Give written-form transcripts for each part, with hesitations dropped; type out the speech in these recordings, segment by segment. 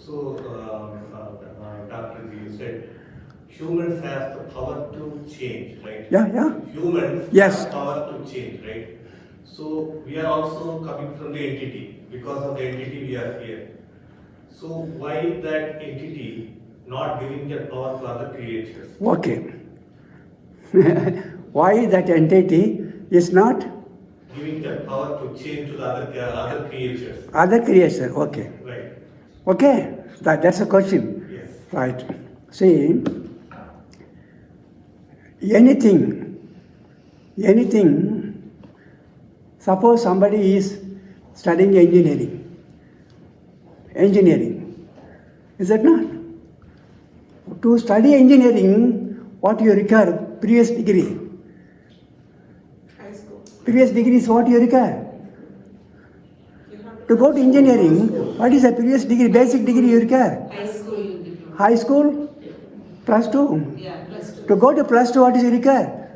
So, Dr. G said humans have the power to change, right? Yeah. Humans Yes. have power to change, right? So we are also coming from the entity. Because of the entity we are here. So why that entity not giving the power to other creatures? Okay. Why that entity is not Giving the power to change to the other creatures. other creation? Okay. Right. Okay. That's a question. Yes. Right. See, anything, suppose somebody is studying engineering, is that not? To study engineering, what you require? Previous degree. High school. Previous degree is what you require. To go to engineering, what is the previous degree, basic degree you require? High school diploma. High school, plus 2. Yeah, plus 2. To go to plus 2, what is you require?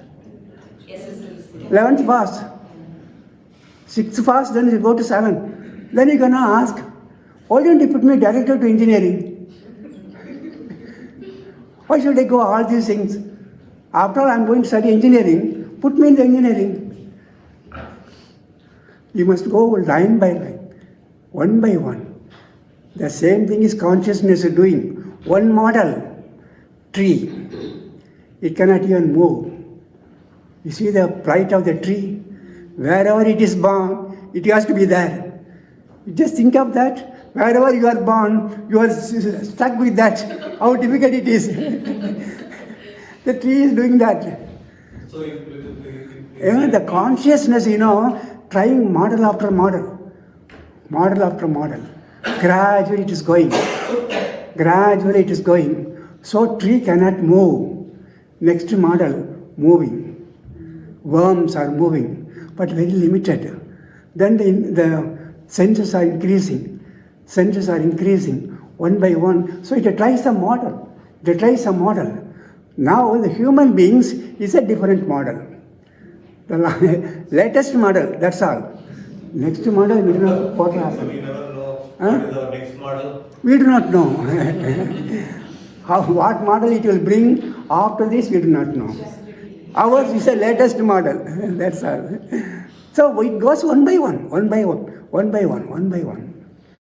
SSLC. 11th pass. 6th pass, then you go to 7. Then you're going to ask, why don't you put me directly to engineering? Why should I go all these things? After all, I'm going to study engineering, put me in the engineering. You must go line by line, one by one. The same thing is consciousness doing. One model, tree. It cannot even move. You see the plight of the tree? Wherever it is born, it has to be there. You just think of that. Wherever you are born, you are stuck with that. How difficult it is. The tree is doing that. So Even the consciousness, trying model after model. Model after model. Gradually it is going. Gradually it is going. So tree cannot move. Next model, moving. Worms are moving, but very limited. Then the senses are increasing. Senses are increasing one by one. So it tries a model. It tries a model. Now the human beings is a different model. The latest model, that's all. Next model, we don't know what will So happen. we never know Huh? what is our next model. We do not know. What model it will bring after this, we do not know. Ours is the latest model. That's all. So it goes one by one, one by one, one by one, one by one.